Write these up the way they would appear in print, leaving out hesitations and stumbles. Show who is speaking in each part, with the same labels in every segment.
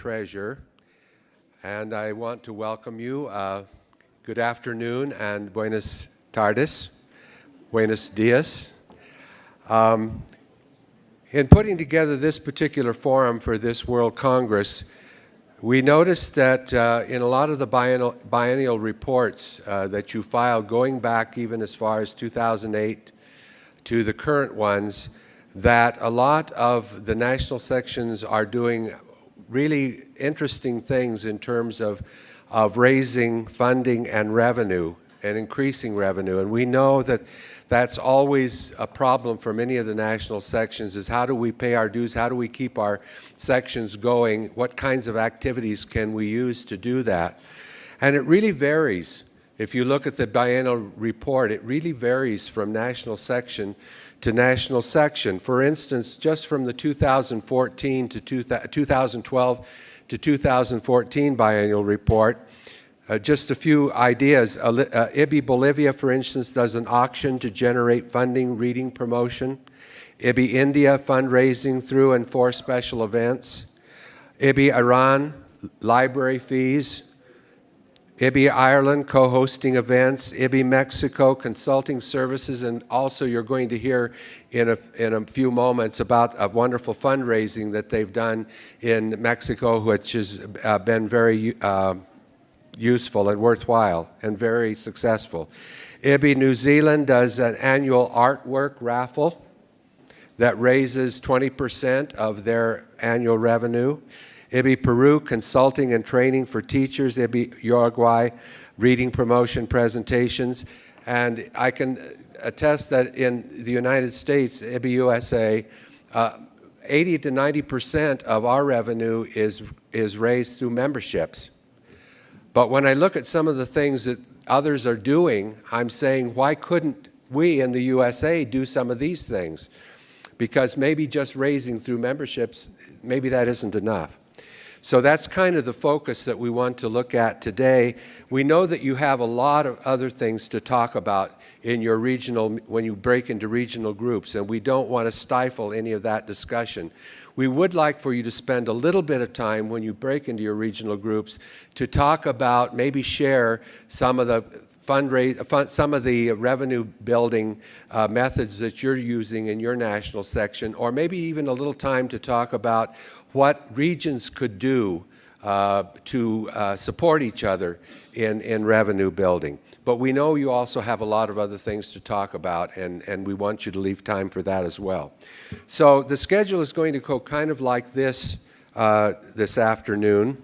Speaker 1: Treasurer, and I want to welcome you. Good afternoon and buenas tardes, buenos dias. In putting together this particular forum for this World Congress, we noticed that in a lot of the biennial reports that you filed, going back even as far as 2008 to the current ones, that a lot of the national sections are doing really interesting things in terms of raising funding and revenue and increasing revenue. And we know that that's always a problem for many of the national sections, is how do we pay our dues, how do we keep our sections going, what kinds of activities can we use to do that. And it really varies. If you look at the biennial report, it really varies from national section to national section. For instance, just from the 2014 to 2012 to 2014 biennial report, just a few ideas. IBBY Bolivia, for instance, does an auction to generate funding, reading promotion. IBBY India, fundraising through and for special events. IBBY Iran, library fees. IBBY Ireland, co-hosting events. IBBY Mexico, consulting services, and also you're going to hear in a few moments about a wonderful fundraising that they've done in Mexico, which has been very useful and worthwhile and very successful. IBBY New Zealand does an annual artwork raffle that raises 20% of their annual revenue. IBBY Peru, consulting and training for teachers. IBBY Uruguay, reading promotion presentations. And I can attest that in the United States, IBBY USA, 80 to 90% of our revenue is raised through memberships. But when I look at some of the things that others are doing, I'm saying, why couldn't we in the USA do some of these things? Because maybe just raising through memberships, maybe that isn't enough. So that's kind of the focus that we want to look at today. We know that you have a lot of other things to talk about in your regional, when you break into regional groups, and we don't want to stifle any of that discussion. We would like for you to spend a little bit of time when you break into your regional groups to talk about, maybe share some of the some of the revenue building methods that you're using in your national section, or maybe even a little time to talk about what regions could do to support each other in revenue building. But we know you also have a lot of other things to talk about, and we want you to leave time for that as well. So the schedule is going to go kind of like this this afternoon.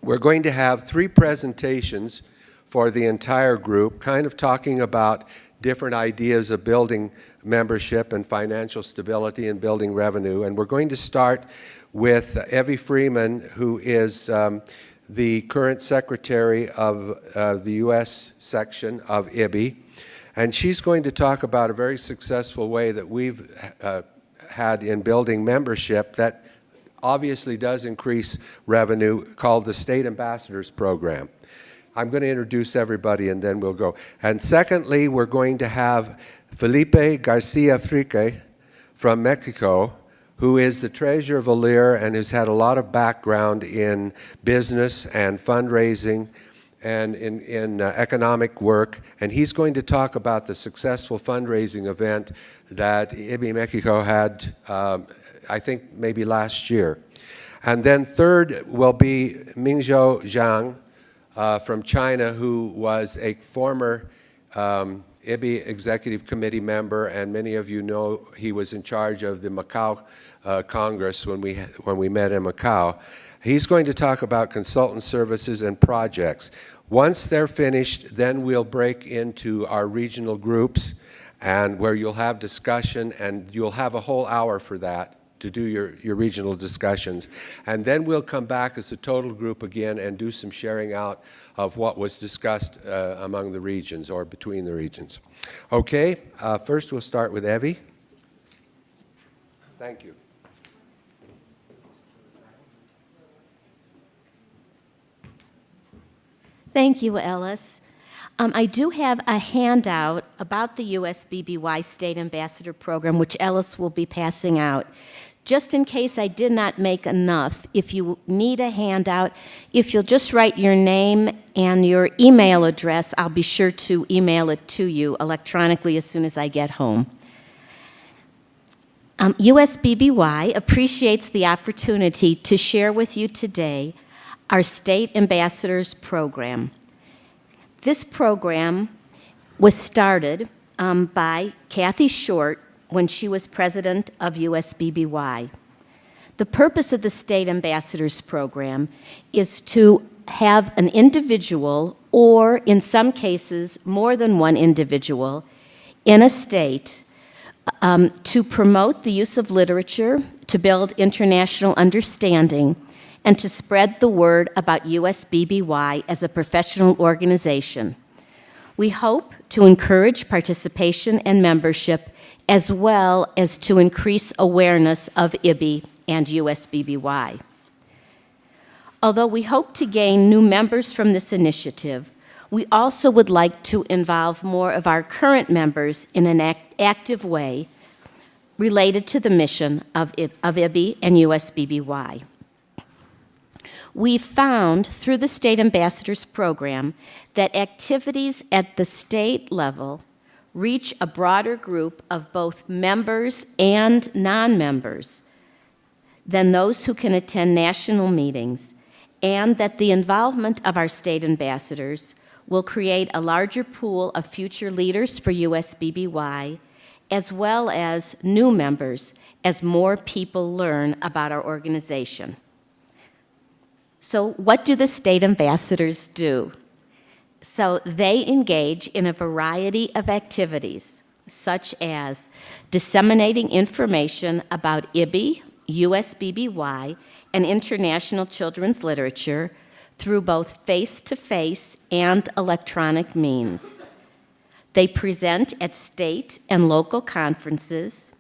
Speaker 1: We're going to have 3 presentations for the entire group, kind of talking about different ideas of building membership and financial stability and building revenue. And we're going to start with Evie Freeman, who is the current secretary of the U.S. section of IBBY. And she's going to talk about a very successful way that we've had in building membership that obviously does increase revenue, called the State Ambassadors Program. I'm going to introduce everybody and then we'll go. And secondly, we're going to have Felipe Garcia Frique from Mexico, who is the treasurer of ILIR and has had a lot of background in business and fundraising and in economic work. And he's going to talk about the successful fundraising event that IBBY Mexico had, I think maybe last year. And then third will be Mingzhou Zhang from China, who was a former IBBY Executive Committee member, and many of you know he was in charge of the Macau Congress when we met in Macau. He's going to talk about consultant services and projects. Once they're finished, then we'll break into our regional groups, and where you'll have discussion, and you'll have a whole hour for that to do your regional discussions. And then we'll come back as a total group again and do some sharing out of what was discussed among the regions or between the regions. Okay, first we'll start with Evie. Thank you.
Speaker 2: Thank you, Ellis. I do have a handout about the USBBY State Ambassador Program, which Ellis will be passing out Just in case I did not make enough, if you need a handout, if you'll just write your name and your email address, I'll be sure to email it to you electronically as soon as I get home. USBBY appreciates the opportunity to share with you today our State Ambassadors Program. This program was started by Kathy Short when she was president of USBBY. The purpose of the State Ambassadors Program is to have an individual, or in some cases, more than one individual, in a state to promote the use of literature, to build international understanding, and to spread the word about USBBY as a professional organization. We hope to encourage participation and membership, as well as to increase awareness of IBBY and USBBY. Although we hope to gain new members from this initiative, we also would like to involve more of our current members in an active way related to the mission of IBBY and USBBY. We found through the State Ambassadors Program that activities at the state level reach a broader group of both members and non-members than those who can attend national meetings, and that the involvement of our state ambassadors will create a larger pool of future leaders for USBBY, as well as new members as more people learn about our organization. So what do the state ambassadors do? So they engage in a variety of activities, such as disseminating information about IBBY, USBBY, and international children's literature through both face-to-face and electronic means. They present at state and local conferences.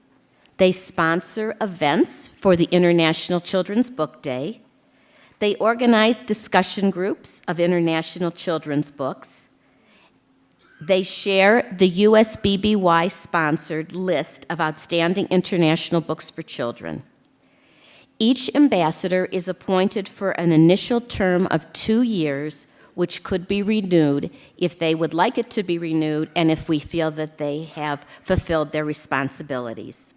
Speaker 2: They sponsor events for the International Children's Book Day. They organize discussion groups of international children's books. They share the USBBY-sponsored list of outstanding international books for children. Each ambassador is appointed for an initial term of 2 years, which could be renewed if they would like it to be renewed and if we feel that they have fulfilled their responsibilities.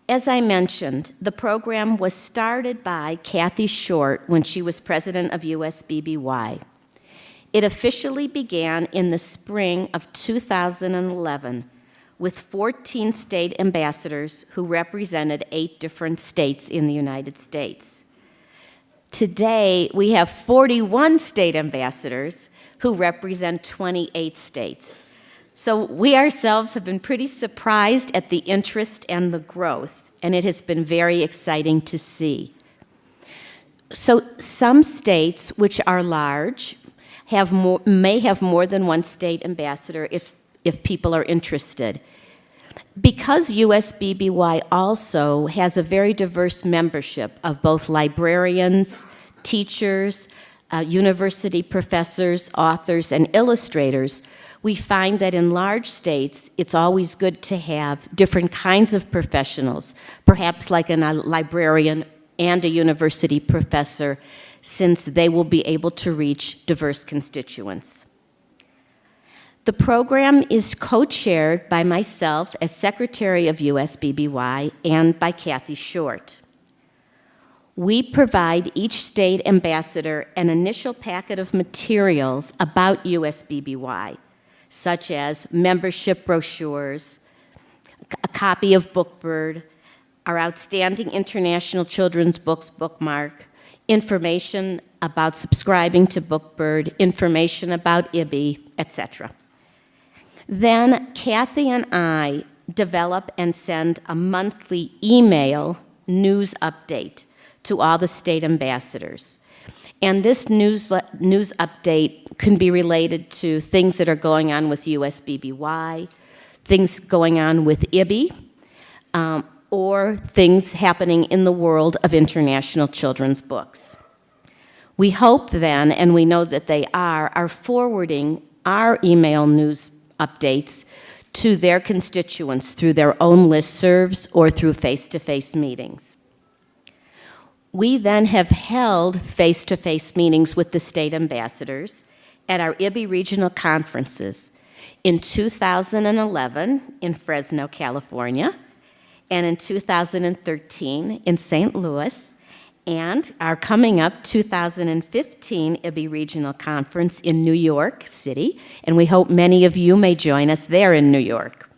Speaker 2: As I mentioned, the program was started by Kathy Short when she was president of USBBY. It officially began in the spring of 2011 with 14 state ambassadors who represented 8 different states in the United States. Today, we have 41 state ambassadors who represent 28 states. So we ourselves have been pretty surprised at the interest and the growth, and it has been very exciting to see. So some states, which are large, may have more than one state ambassador if people are interested. Because USBBY also has a very diverse membership of both librarians, teachers, university professors, authors, and illustrators, we find that in large states, it's always good to have different kinds of professionals, perhaps like a librarian and a university professor, since they will be able to reach diverse constituents. The program is co-chaired by myself as Secretary of USBBY and by Kathy Short. We provide each state ambassador an initial packet of materials about USBBY, such as membership brochures, a copy of Bookbird, our outstanding international children's books bookmark, information about subscribing to Bookbird, information about IBBY, etc. Then Kathy and I develop and send a monthly email news update to all the state ambassadors. And this news update can be related to things that are going on with USBBY, things going on with IBBY, or things happening in the world of international children's books. We hope then, and we know that they are forwarding our email news updates to their constituents through their own listservs or through face-to-face meetings. We then have held face-to-face meetings with the state ambassadors at our IBBY regional conferences in 2011 in Fresno, California, and in 2013 in St. Louis, and our coming up 2015 IBBY Regional Conference in New York City, and we hope many of you may join us there in New York.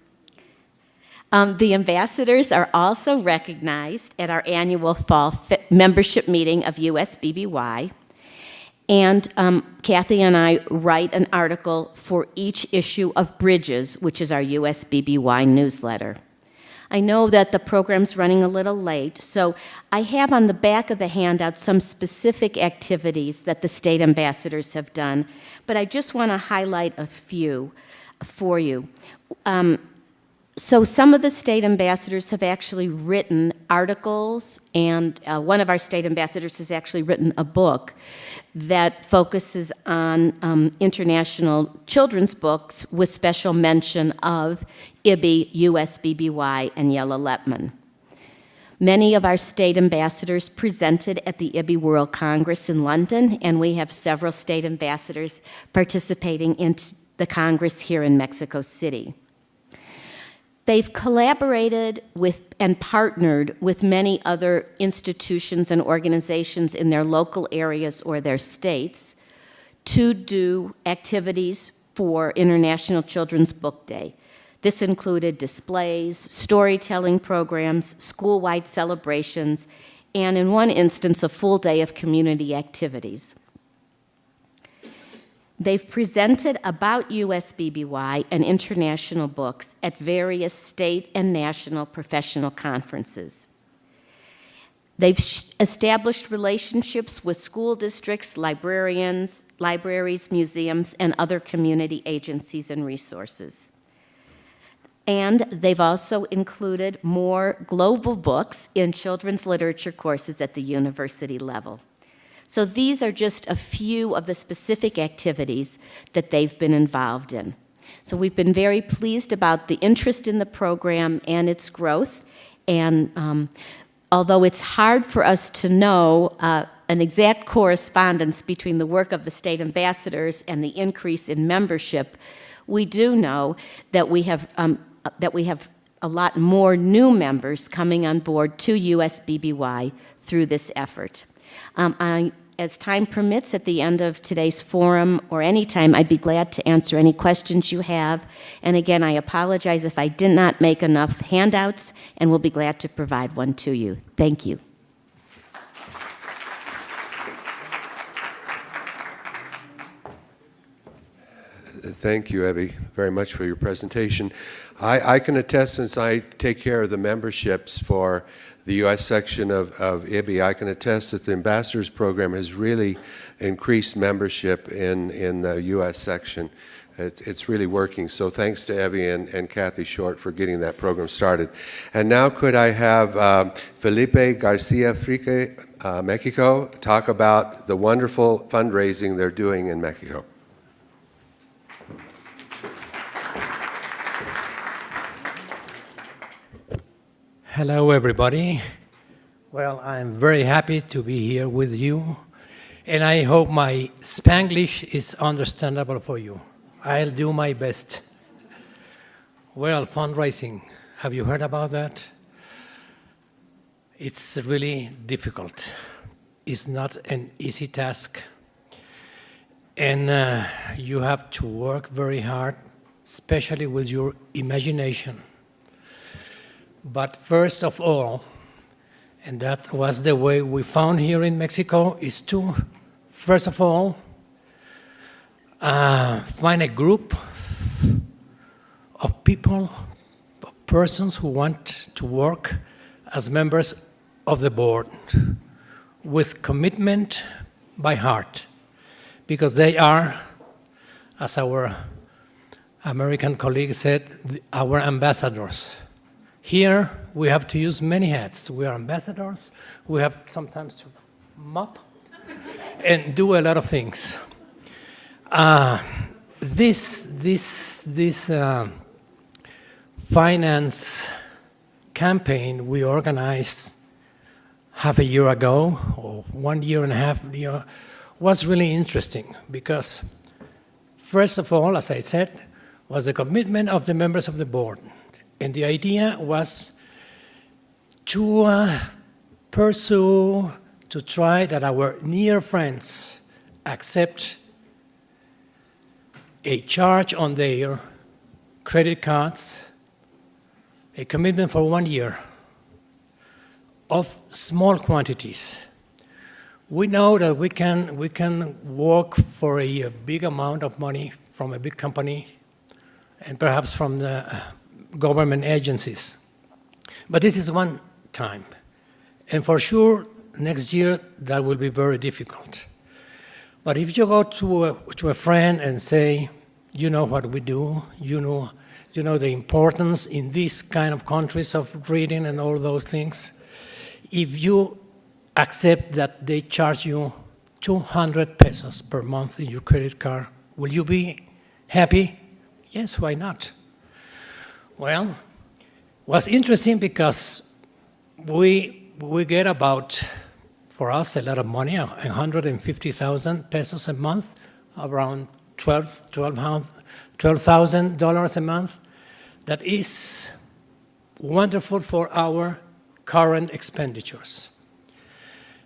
Speaker 2: The ambassadors are also recognized at our annual fall membership meeting of USBBY, and Kathy and I write an article for each issue of Bridges, which is our USBBY newsletter. I know that the program's running a little late, so I have on the back of the handout some specific activities that the state ambassadors have done, but I just want to highlight a few for you. So some of the state ambassadors have actually written articles, and one of our state ambassadors has actually written a book that focuses on international children's books with special mention of IBBY, USBBY, and Yella Letman. Many of our state ambassadors presented at the IBBY World Congress in London, and we have several state ambassadors participating in the Congress here in Mexico City. They've collaborated with and partnered with many other institutions and organizations in their local areas or their states to do activities for International Children's Book Day. This included displays, storytelling programs, school-wide celebrations, and in one instance, a full day of community activities. They've presented about USBBY and international books at various state and national professional conferences. They've established relationships with school districts, librarians, libraries, museums, and other community agencies and resources. And they've also included more global books in children's literature courses at the university level. So these are just a few of the specific activities that they've been involved in. So we've been very pleased about the interest in the program and its growth. And although it's hard for us to know an exact correspondence between the work of the state ambassadors and the increase in membership, we do know that we have a lot more new members coming on board to USBBY through this effort. As time permits, at the end of today's forum or any time, I'd be glad to answer any questions you have. And again, I apologize if I did not make enough handouts, and we'll be glad to provide one to you. Thank you.
Speaker 1: Thank you, Ibby, very much for your presentation. I can attest, since I take care of the memberships for the U.S. section of IBBY, I can attest that the Ambassadors Program has really increased membership in the U.S. section. It's really working. So thanks to Ibby and Kathy Short for getting that program started. And now could I have Felipe Garcia Frique, Mexico, talk about the wonderful fundraising they're doing in Mexico.
Speaker 3: Hello, everybody. Well, I'm very happy to be here with you, and I hope my Spanglish is understandable for you. I'll do my best. Well, fundraising, have you heard about that? It's really difficult. It's not an easy task, and you have to work very hard, especially with your imagination. But first of all, and that was the way we found here in Mexico, is to, first of all, find a group of people, of persons who want to work as members of the board with commitment by heart, because they are, as our American colleague said, our ambassadors. Here, we have to use many hats. We are ambassadors. We have sometimes to mop and do a lot of things. This finance campaign we organized half a year ago, or 1 year and a half, was really interesting because, first of all, as I said, was the commitment of the members of the board. And the idea was to pursue, to try that our near friends accept a charge on their credit cards, a commitment for 1 year of small quantities. We know that we can work for a big amount of money from a big company and perhaps from the government agencies. But this is one time. And for sure, next year, that will be very difficult. But if you go to a friend and say, you know what we do, you know the importance in these kind of countries of reading and all those things, if you accept that they charge you 200 pesos per month in your credit card, will you be happy? Yes, why not? Well, it was interesting because we get about, for us, a lot of money, 150,000 pesos a month, around $12,000 a month. That is wonderful for our current expenditures,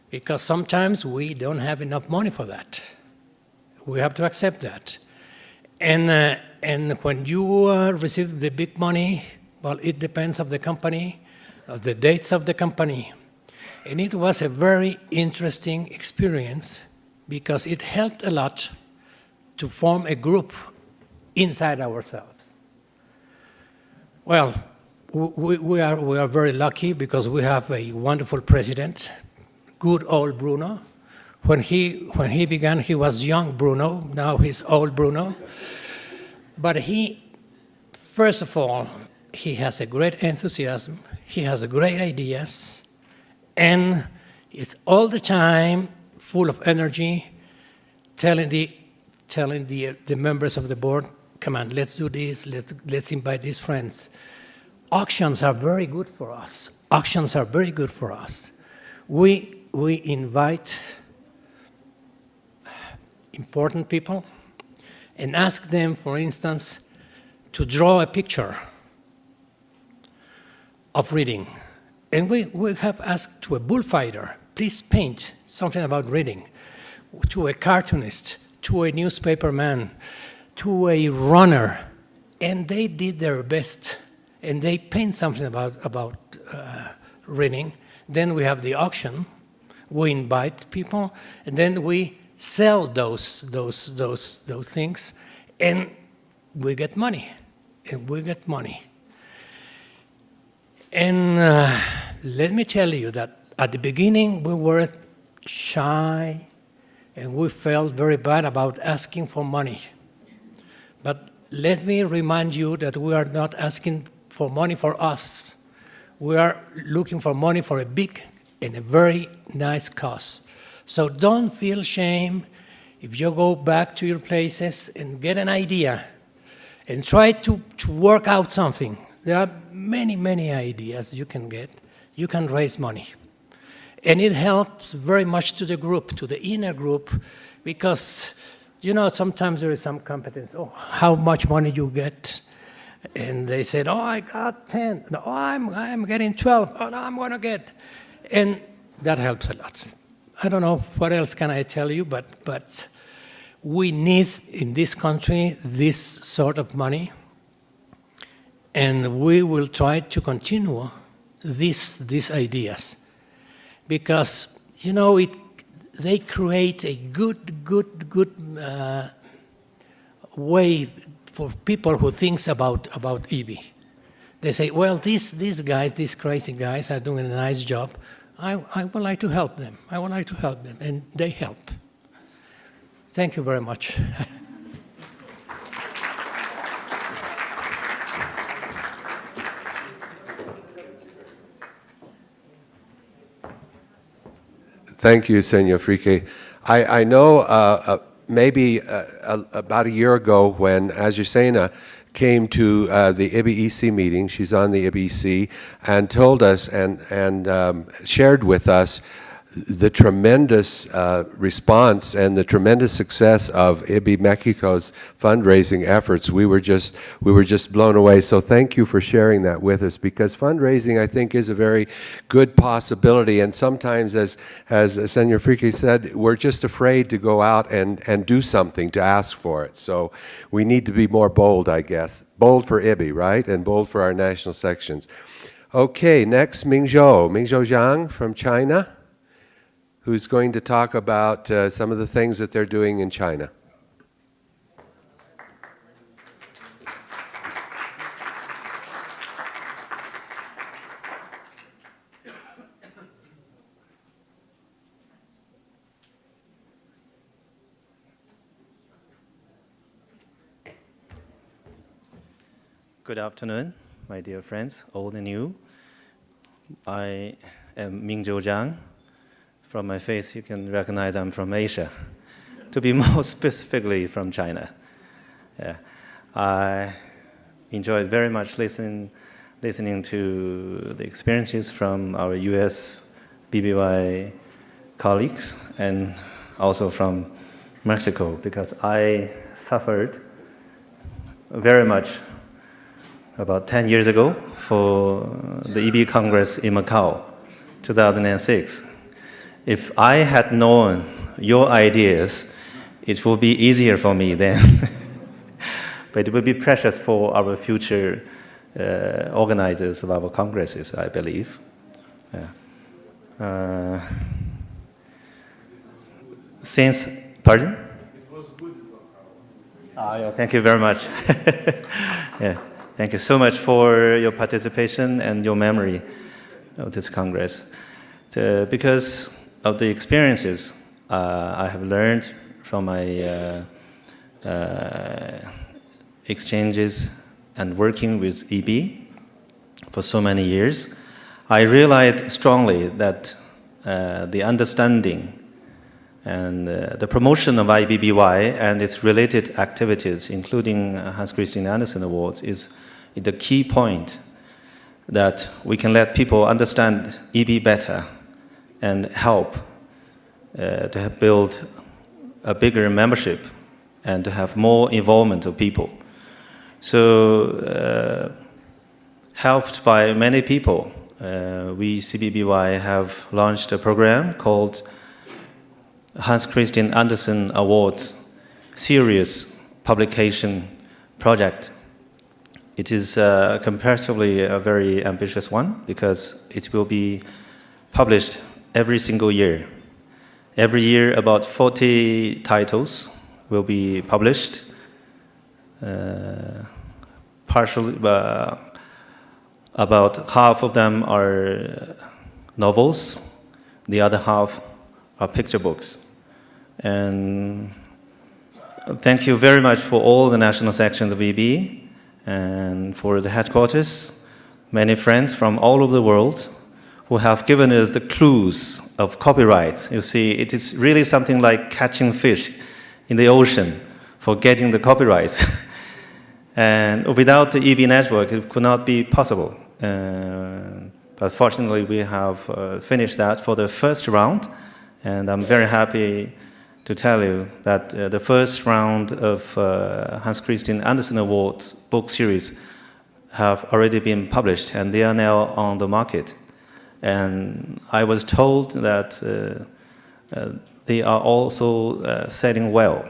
Speaker 3: because sometimes we don't have enough money for that. We have to accept that. And when you receive the big money, well, it depends on the company, of the dates of the company. And it was a very interesting experience because it helped a lot to form a group inside ourselves. Well, we are very lucky because we have a wonderful president, good old Bruno. When he began, he was young Bruno. Now he's old Bruno. But first of all, he has a great enthusiasm. He has great ideas, and it's all the time full of energy, telling the members of the board, come on, let's do this. Let's invite these friends. Auctions are very good for us. Auctions are very good for us. We invite important people and ask them, for instance, to draw a picture of reading. And we have asked to a bullfighter, please paint something about reading, to a cartoonist, to a newspaperman, to a runner, and they did their best, and they paint something about reading. Then we have the auction, we invite people, and then we sell those things, and we get money, And let me tell you that at the beginning we were shy, and we felt very bad about asking for money. But let me remind you that we are not asking for money for us. We are looking for money for a big and a very nice cause. So don't feel shame if you go back to your places and get an idea and try to work out something. There are many ideas you can get. You can raise money. And it helps very much to the group, to the inner group, because, sometimes there is some competence. Oh, how much money you get? And they said, oh, I got 10. No, I'm getting 12. Oh, no, I'm going to get. And that helps a lot. I don't know what else can I tell you, but we need in this country this sort of money. And we will try to continue these ideas, because they create a good way for people who thinks about IBBY. They say, well, these guys, these crazy guys, are doing a nice job. I would like to help them. And they help. Thank you very much.
Speaker 1: Thank you, Senor Frique. I know maybe about a year ago when Azucena came to the IBBY meeting. She's on the IBBY, and told us and shared with us the tremendous response and the tremendous success of IBBY Mexico's fundraising efforts. We were just blown away. So thank you for sharing that with us, because fundraising, I think, is a very good possibility. And sometimes, as Senor Frique said, we're just afraid to go out and do something, to ask for it. So we need to be more bold, I guess. Bold for IBBY, right? And bold for our national sections. Okay, next, Mingzhou Zhang from China, who's going to talk about some of the things that they're doing in China.
Speaker 4: Good afternoon, my dear friends, old and new. I am Mingzhou Zhang. From my face, you can recognize I'm from Asia, to be more specifically from China. Yeah. I enjoyed very much listening to the experiences from our US BBY colleagues and also from Mexico, because I suffered very much about 10 years ago for the IBBY Congress in Macau, 2006. If I had known your ideas, it would be easier for me then. But it would be precious for our future organizers of our congresses, I believe. Yeah. Pardon? It was good. Yeah, thank you very much. Yeah, thank you so much for your participation and your memory of this Congress. Because of the experiences I have learned from my exchanges and working with IBBY for so many years, I realized strongly that the understanding and the promotion of IBBY and its related activities, including Hans Christian Andersen Awards, is the key point that we can let people understand IBBY better and help to have build a bigger membership and to have more involvement of people. So, helped by many people, we CBBY have launched a program called Hans Christian Andersen Awards Series Publication Project. It is comparatively a very ambitious one because it will be published every single year. Every year, about 40 titles will be published. Partially, about half of them are novels, the other half are picture books. And thank you very much for all the national sections of IBBY and for the headquarters, many friends from all over the world who have given us the clues of copyright. You see, it is really something like catching fish in the ocean for getting the copyrights. And without the IBBY network, it could not be possible. But fortunately, we have finished that for the first round, and I'm very happy to tell you that the first round of Hans Christian Andersen Awards book series have already been published, and they are now on the market. And I was told that they are also selling well.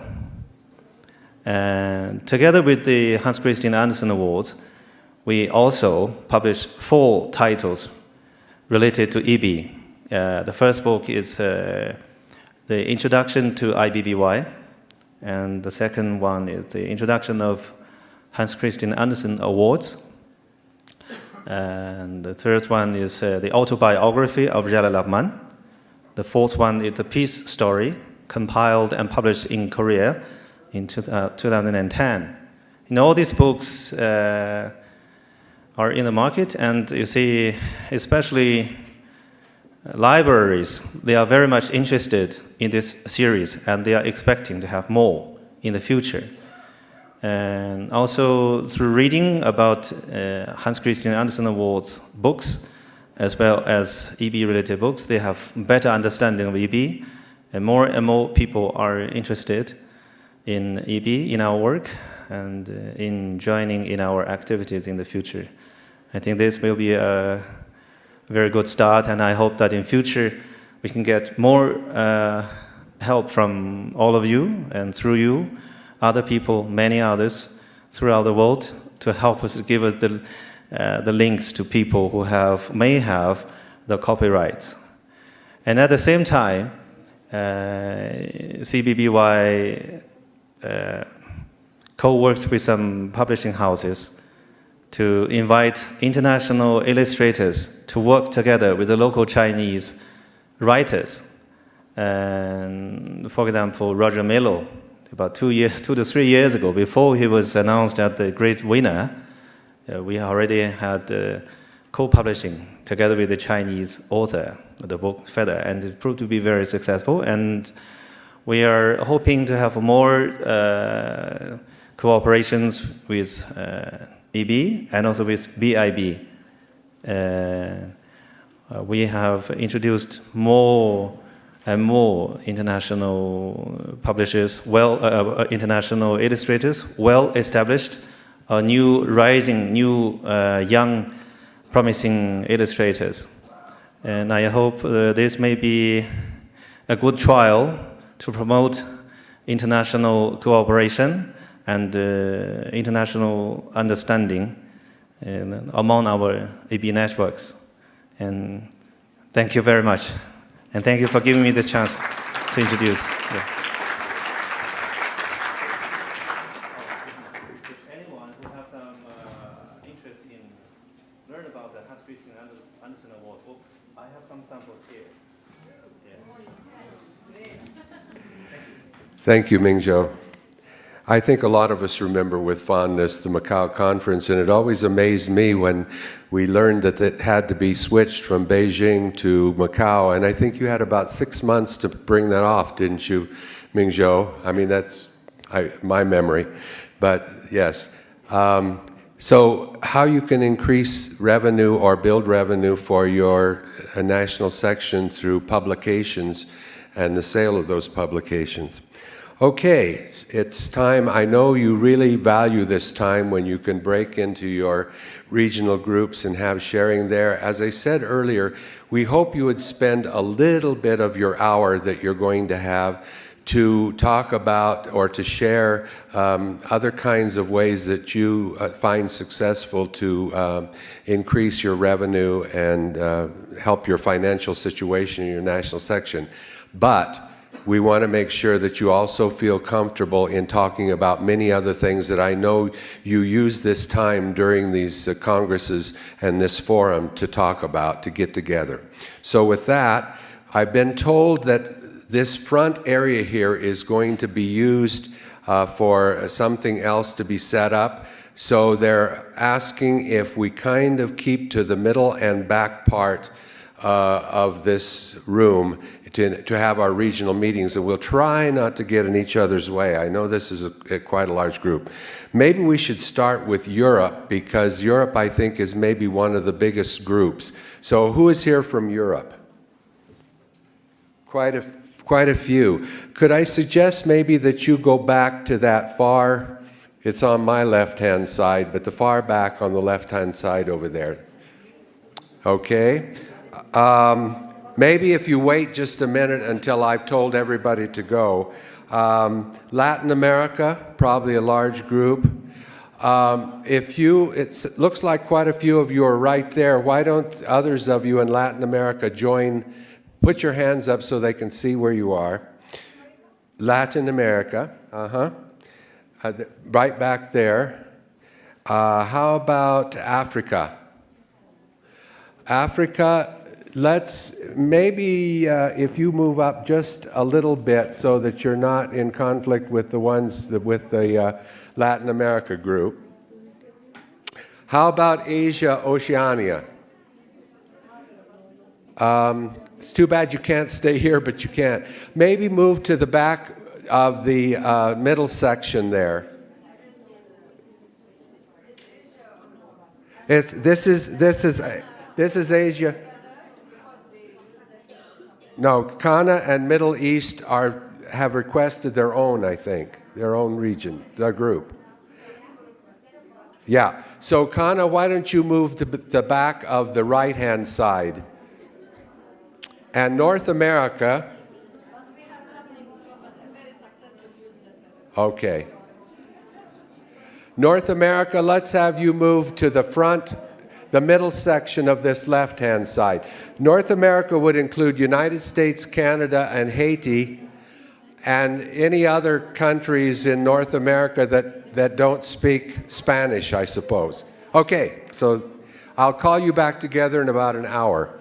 Speaker 4: And together with the Hans Christian Andersen Awards, we also published 4 titles related to IBBY. The first book is the Introduction to IBBY, and the second one is the Introduction of Hans Christian Andersen Awards. And the third one is the autobiography of Jalal Abman. The fourth one is the peace story, compiled and published in Korea in 2010. And all these books are in the market, and you see, especially libraries, they are very much interested in this series, and they are expecting to have more in the future. And also through reading about Hans Christian Andersen Awards books, as well as IBBY-related books, they have better understanding of IBBY, and more people are interested in IBBY, in our work, and in joining in our activities in the future. I think this will be a very good start, and I hope that in future we can get more help from all of you, and through you, other people, many others throughout the world, to help us, to give us the links to people who may have the copyrights. And at the same time, CBBY co-worked with some publishing houses to invite international illustrators to work together with the local Chinese writers. And for example, Roger Milo, about 2 to 3 years ago, before he was announced as the great winner, we already had co-publishing together with the Chinese author of the book Feather, and it proved to be very successful. And we are hoping to have more cooperations with IBBY and also with BIB. We have introduced more and more international publishers, international illustrators, well-established, rising, young, promising illustrators. And I hope this may be a good trial to promote international cooperation and international understanding among our IBBY networks. And thank you very much. And thank you for giving me the chance to introduce. Yeah. If anyone who has some interest in learn about the Hans Christian Andersen Award books, I have some samples here. Yeah.
Speaker 1: Thank you, Mingzhou. I think a lot of us remember with fondness the Macau conference, and it always amazed me when we learned that it had to be switched from Beijing to Macau, and I think you had about 6 months to bring that off, didn't you, Mingzhou? I mean, that's my memory, but yes. So how you can increase revenue or build revenue for your national section through publications and the sale of those publications. Okay, it's time. I know you really value this time when you can break into your regional groups and have sharing there. As I said earlier, we hope you would spend a little bit of your hour that you're going to have to talk about or to share other kinds of ways that you find successful to increase your revenue and help your financial situation in your national section. But we want to make sure that you also feel comfortable in talking about many other things that I know you use this time during these congresses and this forum to talk about, to get together. So with that, I've been told that this front area here is going to be used for something else to be set up. So they're asking if we kind of keep to the middle and back part of this room to have our regional meetings, and we'll try not to get in each other's way. I know this is quite a large group. Maybe we should start with Europe, because Europe, I think, is maybe one of the biggest groups. So who is here from Europe? Quite a few. Could I suggest maybe that you go back to that far, it's on my left-hand side, but the far back on the left-hand side over there. Okay. Maybe if you wait just a minute until I've told everybody to go. Latin America, probably a large group. It looks like quite a few of you are right there. Why don't others of you in Latin America join? Put your hands up so they can see where you are. Latin America, right back there. How about Africa? Africa, let's maybe if you move up just a little bit so that you're not in conflict with the ones with the Latin America group. How about Asia, Oceania? It's too bad you can't stay here, but you can't. Maybe move to the back of the middle section there. This is Asia. No, Ghana and Middle East have requested their own, I think, their own region, their group. Yeah. So, Kana, why don't you move to the back of the right-hand side? And North America. Okay. North America, let's have you move to the front, the middle section of this left-hand side. North America would include United States, Canada, and Haiti, and any other countries in North America that don't speak Spanish, I suppose. Okay, so I'll call you back together in about an hour.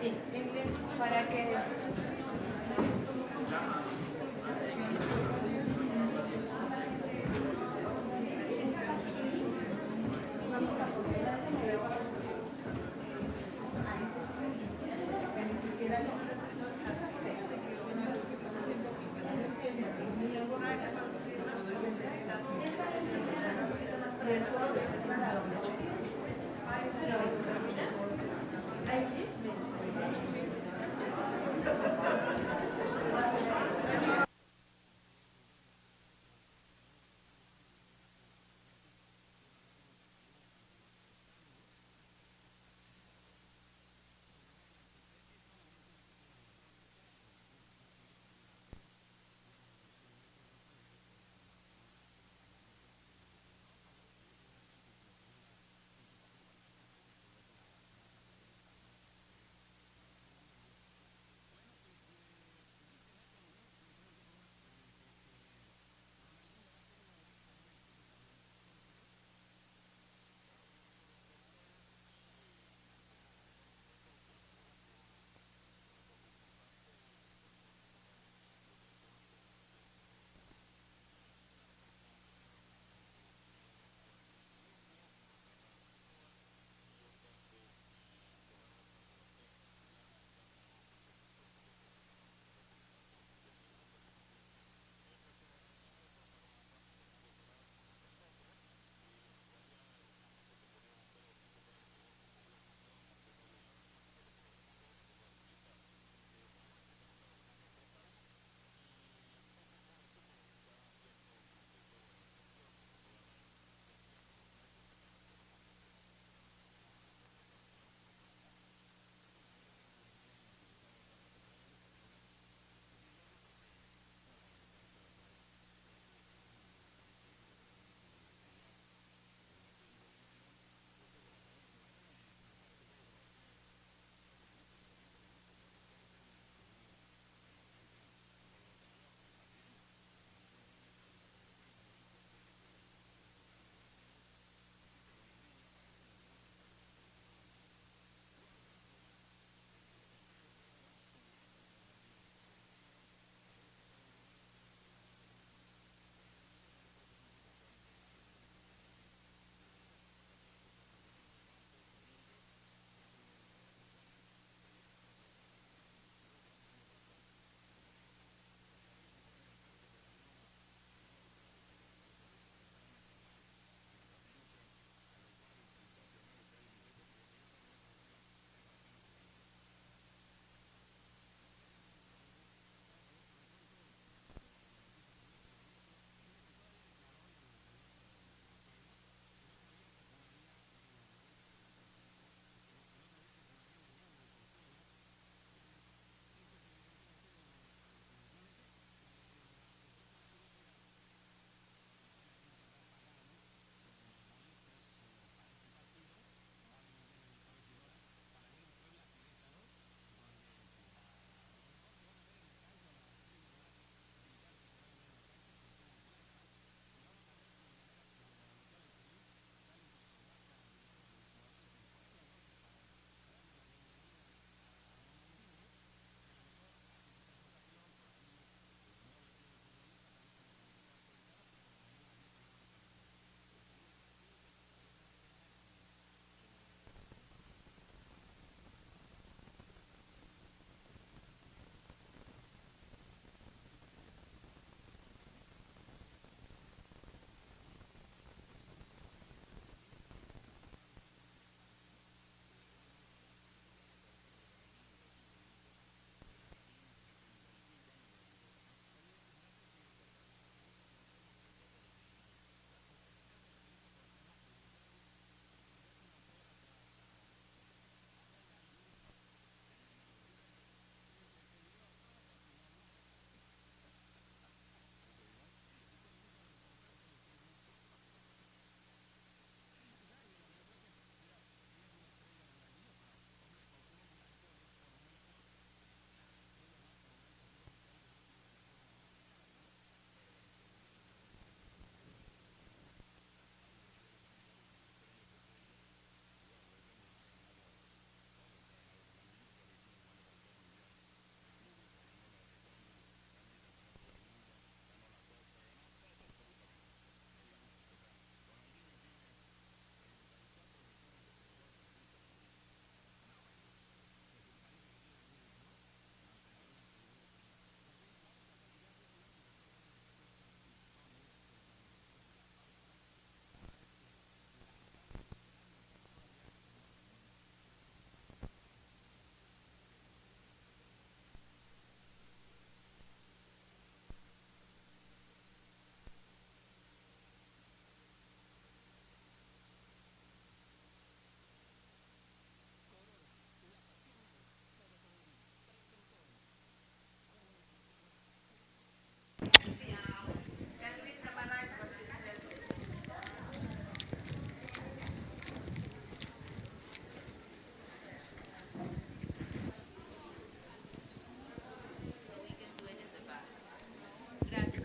Speaker 5: Sí, para que...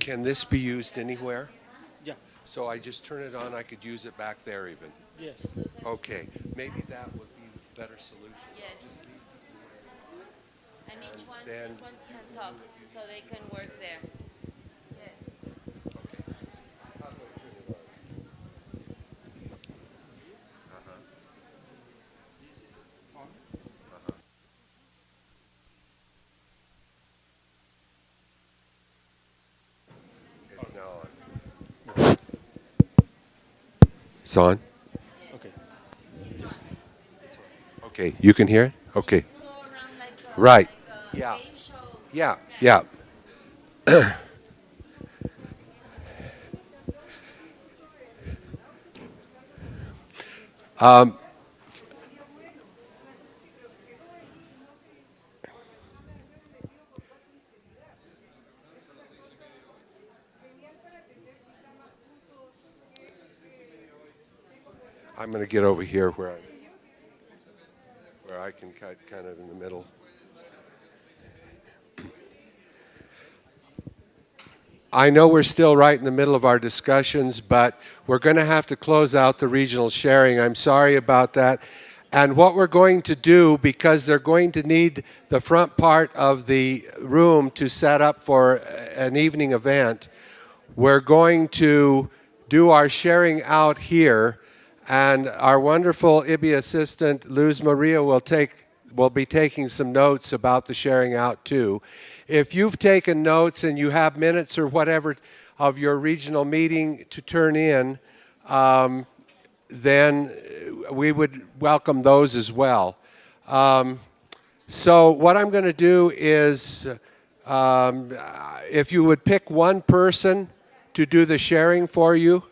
Speaker 1: Can this be used anywhere?
Speaker 6: Yeah.
Speaker 1: So I just turn it on, I could use it back there even?
Speaker 6: Yes.
Speaker 1: Okay, maybe that would be a better solution.
Speaker 5: Yes. And each one
Speaker 1: then-
Speaker 5: can talk, so they can work there. Yes.
Speaker 1: Okay. How do I turn it on?
Speaker 6: This is on.
Speaker 1: It's now on. It's on?
Speaker 6: Okay.
Speaker 1: Okay, you can hear it? Okay,
Speaker 5: Go around like
Speaker 1: right.
Speaker 5: a
Speaker 1: Yeah.
Speaker 5: game show.
Speaker 1: Yeah, yeah. I'm going to get over here where I can cut kind of in the middle. I know we're still right in the middle of our discussions, but we're going to have to close out the regional sharing. I'm sorry about that. And what we're going to do, because they're going to need the front part of the room to set up for an evening event, we're going to do our sharing out here, and our wonderful IBBY assistant, Luz Maria, will be taking some notes about the sharing out too. If you've taken notes and you have minutes or whatever of your regional meeting to turn in, then we would welcome those as well. So what I'm going to do is, if you would pick one person to do the sharing for you.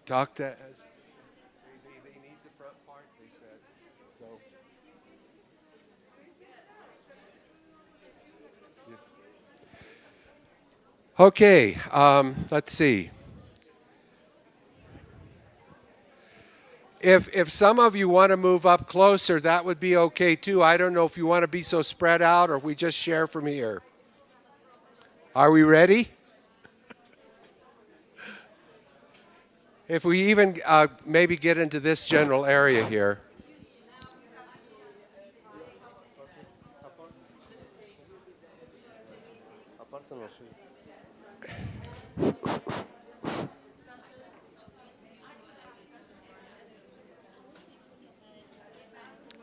Speaker 1: Talk to us. They need the front part, they said. So. Okay, let's see. If some of you want to move up closer, that would be okay too. I don't know if you want to be so spread out or if we just share from here. Are we ready? If we even maybe get into this general area here.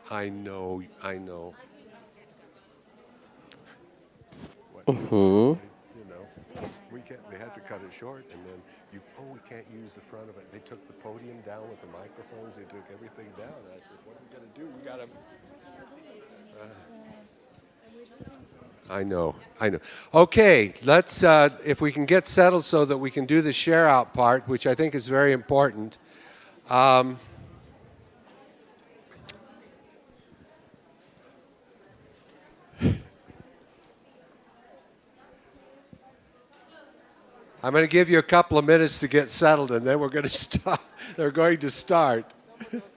Speaker 1: I know. You know, they had to cut it short, and then we can't use the front of it. They took the podium down with the microphones. They took everything down. I said, what are we going to do? We got to. I know. Okay, let's, if we can get settled so that we can do the share out part, which I think is very important. I'm going to give you a couple of minutes to get settled, and then we're going to start. They're going to start.
Speaker 5: Europe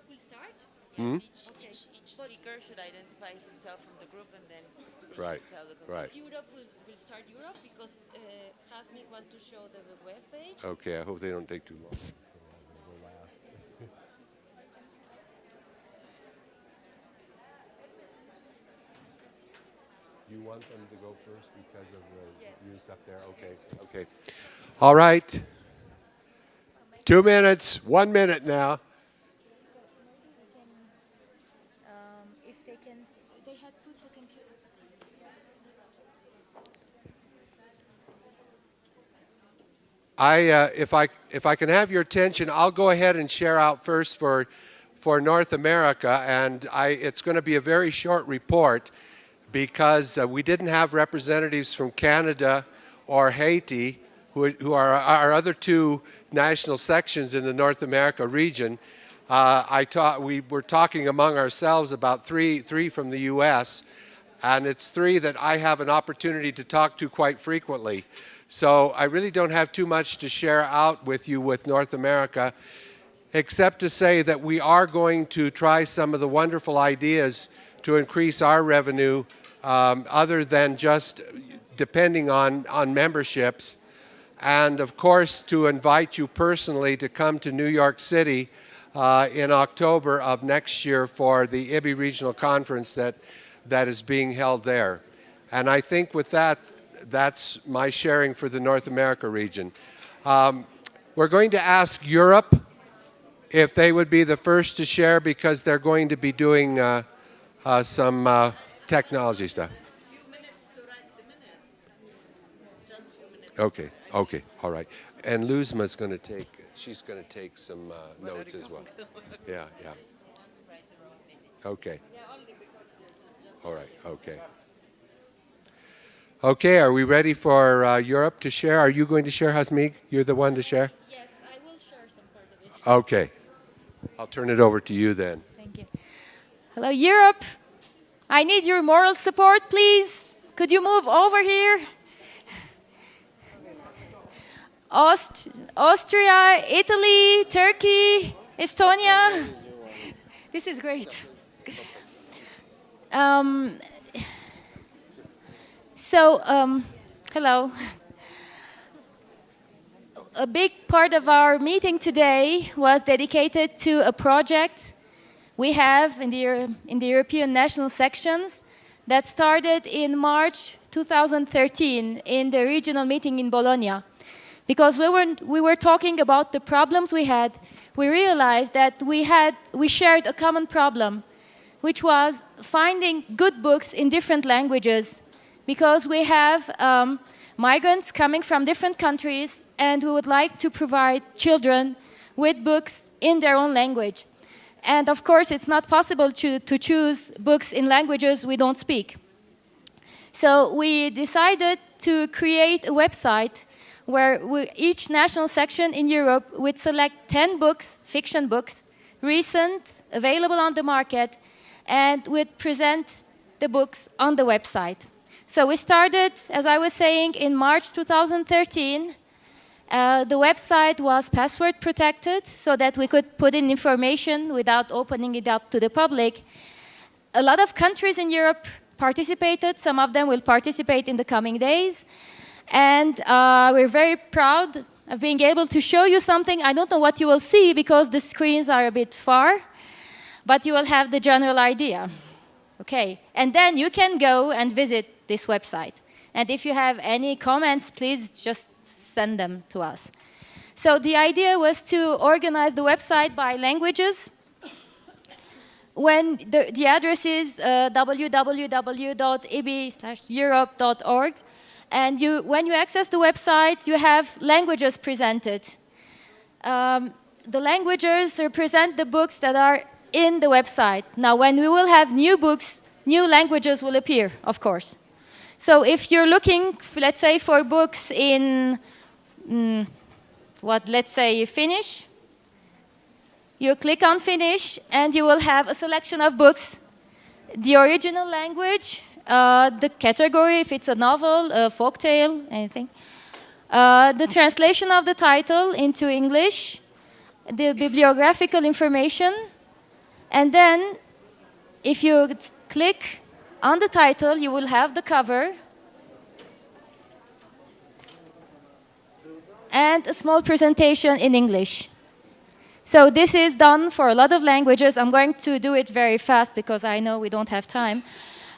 Speaker 5: will start? Each speaker should identify himself from the group, and then they
Speaker 1: Right,
Speaker 5: should tell the
Speaker 1: right.
Speaker 7: Europe will start Europe because Hasmi want to show the web page.
Speaker 1: Okay, I hope they don't take too long. You want them to go first because of the use up there? Okay. All right. 2 minutes, 1 minute now.
Speaker 7: If they can, they had put the computer.
Speaker 1: If I can have your attention, I'll go ahead and share out first for North America, and it's going to be a very short report because we didn't have representatives from Canada or Haiti, who are our other two national sections in the North America region. We were talking among ourselves about three from the U.S., and it's three that I have an opportunity to talk to quite frequently. So I really don't have too much to share out with you with North America, except to say that we are going to try some of the wonderful ideas to increase our revenue other than just depending on memberships. And of course, to invite you personally to come to New York City in October of next year for the IBBY Regional Conference that is being held there. And I think with that, that's my sharing for the North America region. We're going to ask Europe if they would be the first to share, because they're going to be doing some technology stuff. Okay, okay, all right. And Luzma's going to take, she's going to take some notes as well. Yeah, yeah. Okay. All right, okay. Okay, are we ready for Europe to share? Are you going to share, Hasmig? You're the one to share?
Speaker 7: Yes, I will share some part of it.
Speaker 1: Okay. I'll turn it over to you then.
Speaker 8: Thank you. Hello, Europe. I need your moral support, please. Could you move over here? Austria, Italy, Turkey, Estonia. This is great. Hello. A big part of our meeting today was dedicated to a project we have in the European national sections that started in March 2013 in the regional meeting in Bologna. Because we were talking about the problems we had, we realized that we shared a common problem, which was finding good books in different languages. Because we have migrants coming from different countries, and we would like to provide children with books in their own language. And of course, it's not possible to choose books in languages we don't speak. So we decided to create a website where each national section in Europe would select 10 books, fiction books, recent, available on the market, and would present the books on the website. So we started, as I was saying, in March 2013. The website was password protected so that we could put in information without opening it up to the public. A lot of countries in Europe participated. Some of them will participate in the coming days. And we're very proud of being able to show you something. I don't know what you will see because the screens are a bit far, but you will have the general idea. Okay, and then you can go and visit this website. And if you have any comments, please just send them to us. So the idea was to organize the website by languages. When the address is www.ibby-europe.org. And when you access the website, you have languages presented. The languages represent the books that are in the website. Now, when we will have new books, new languages will appear, of course. So if you're looking, let's say, for books in, let's say, Finnish, you click on Finnish, and you will have a selection of books, the original language, the category, if it's a novel, a folktale, anything. The translation of the title into English, the bibliographical information, and then if you click on the title, you will have the cover and a small presentation in English. So this is done for a lot of languages. I'm going to do it very fast because I know we don't have time.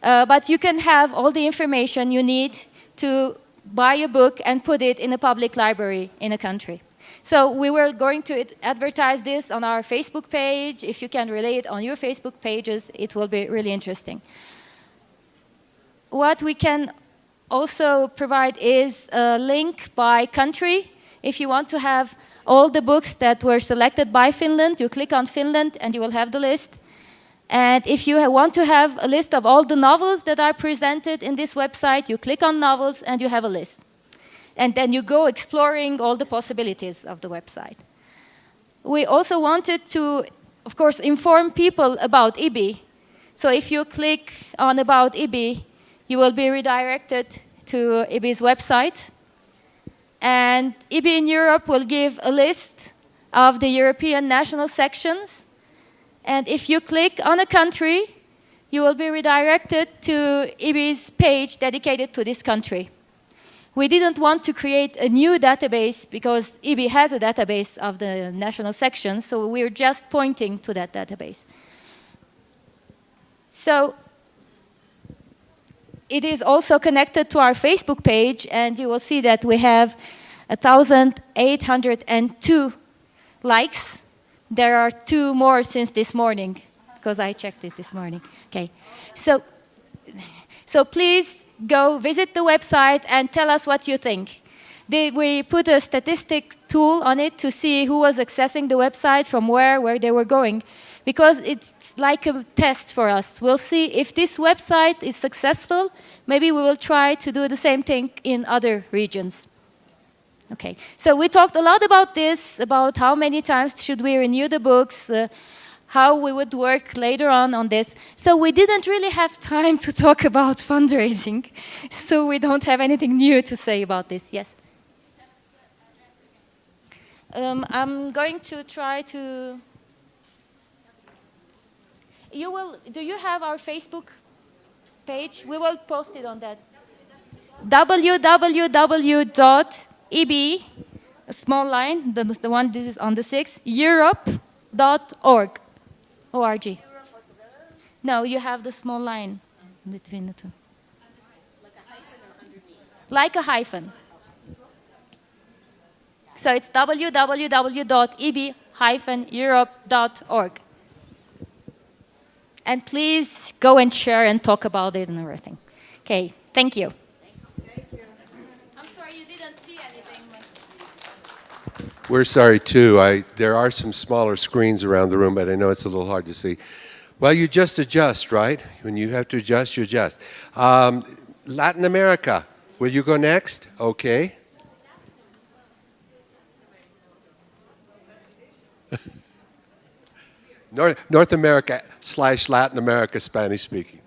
Speaker 8: But you can have all the information you need to buy a book and put it in a public library in a country. So we were going to advertise this on our Facebook page. If you can relay it on your Facebook pages, it will be really interesting. What we can also provide is a link by country. If you want to have all the books that were selected by Finland, you click on Finland and you will have the list. And if you want to have a list of all the novels that are presented in this website, you click on novels and you have a list. And then you go exploring all the possibilities of the website. We also wanted to, of course, inform people about IBBY. So if you click on About IBBY, you will be redirected to IBBY's website. And IBBY in Europe will give a list of the European national sections. And if you click on a country, you will be redirected to IBBY's page dedicated to this country. We didn't want to create a new database because IBBY has a database of the national sections, so we're just pointing to that database. So it is also connected to our Facebook page, and you will see that we have 1,802 likes. There are 2 more since this morning, because I checked it this morning. Okay, so please go visit the website and tell us what you think. We put a statistic tool on it to see who was accessing the website, from where they were going, because it's like a test for us. We'll see if this website is successful. Maybe we will try to do the same thing in other regions. Okay, so we talked a lot about this, about how many times should we renew the books, how we would work later on this. So we didn't really have time to talk about fundraising, so we don't have anything new to say about this. Yes? I'm going to try to... Do you have our Facebook page? We will post it on that. www.IBBY, a small line, the one this is on the 6th, Europe.org. O-R-G. No, you have the small line between the two. Like a hyphen. So it's www.IBBY-Europe.org. And please go and share and talk about it and everything. Okay, thank you. I'm sorry you didn't see anything.
Speaker 1: We're sorry, too. There are some smaller screens around the room, but I know it's a little hard to see. Well, you just adjust, right? When you have to adjust, you adjust. Latin America, will you go next? Okay. North America / Latin America, Spanish speaking.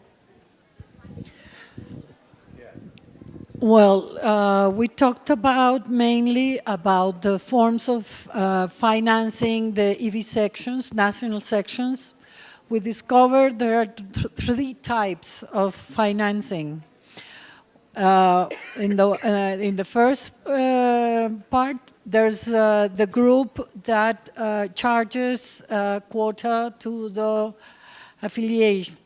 Speaker 9: Well, we talked mainly about the forms of financing the IBBY sections, national sections. We discovered there are 3 types of financing. In the first part, there's the group that charges quota to the affiliates.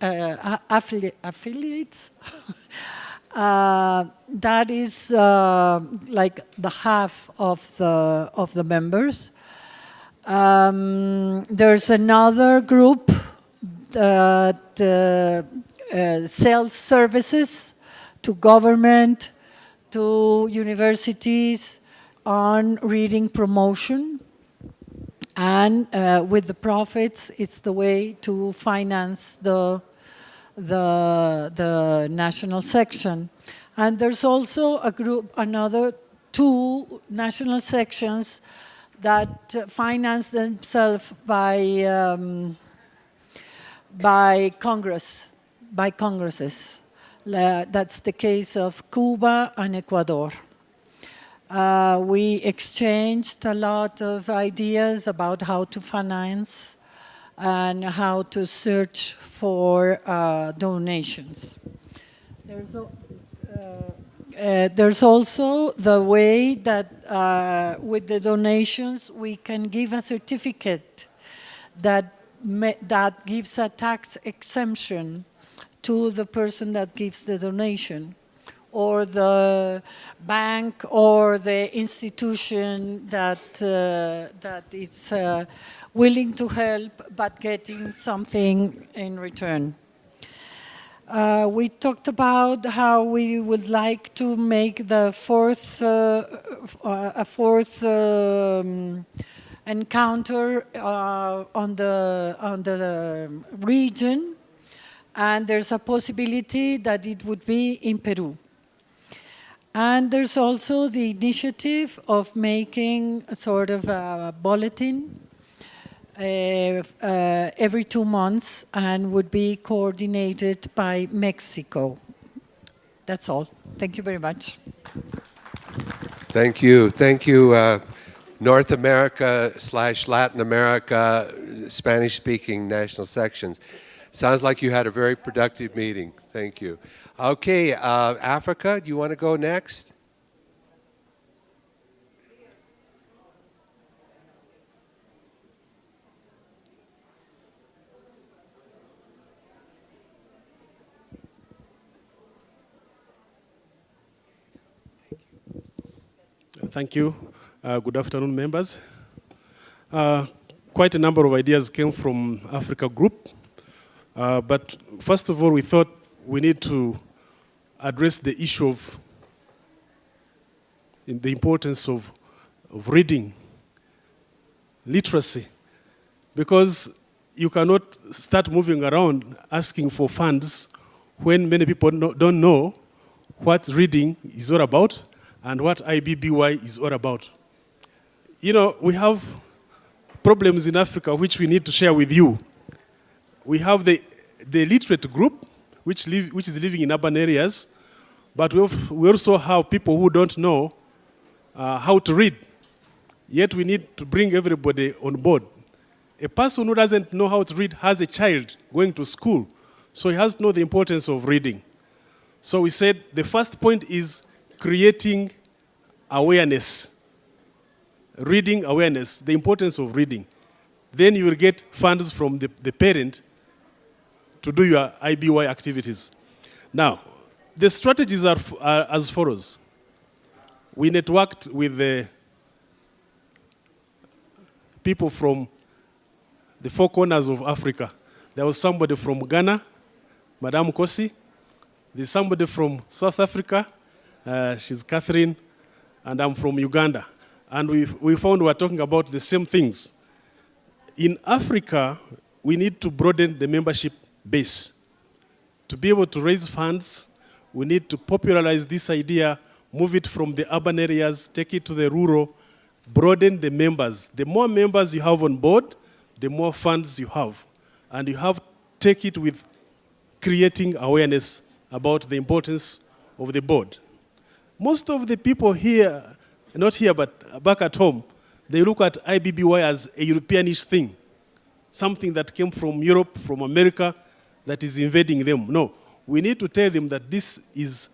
Speaker 9: That is like the half of the members. There's another group that sells services to government, to universities on reading promotion. And with the profits, it's the way to finance the national section. And there's also another 2 national sections that finance themselves by congresses. That's the case of Cuba and Ecuador. We exchanged a lot of ideas about how to finance and how to search for donations. There's also the way that with the donations we can give a certificate that gives a tax exemption to the person that gives the donation, or the bank or the institution that is willing to help but getting something in return. We talked about how we would like to make the fourth encounter on the region, and there's a possibility that it would be in Peru. And there's also the initiative of making a sort of a bulletin every 2 months, and would be coordinated by Mexico. That's all. Thank you very much.
Speaker 1: Thank you. Thank you. North America / Latin America, Spanish-speaking national sections. Sounds like you had a very productive meeting. Thank you. Okay, Africa, do you want to go next?
Speaker 6: Thank you. Good afternoon, members. Quite a number of ideas came from Africa Group. But first of all, we thought we need to address the issue of the importance of reading, literacy, because you cannot start moving around asking for funds when many people don't know what reading is all about and what IBBY is all about. You know, we have problems in Africa which we need to share with you. We have the literate group, which is living in urban areas, but we also have people who don't know how to read. Yet we need to bring everybody on board. A person who doesn't know how to read has a child going to school, so he has to know the importance of reading. So we said the first point is creating awareness, reading awareness, the importance of reading. Then you will get funds from the parent to do your IBY activities. Now, the strategies are as follows. We networked with the people from the four corners of Africa. There was somebody from Ghana, Madame Kosi. There's somebody from South Africa, she's Catherine, and I'm from Uganda. And we found we were talking about the same things. In Africa, we need to broaden the membership base. To be able to raise funds, we need to popularize this idea, move it from the urban areas, take it to the rural, broaden the members. The more members you have on board, the more funds you have. And you have to take it with creating awareness about the importance of the board. Most of the people here, not here but back at home, they look at IBBY as a Europeanish thing, something that came from Europe, from America, that is invading them. No, we need to tell them that this is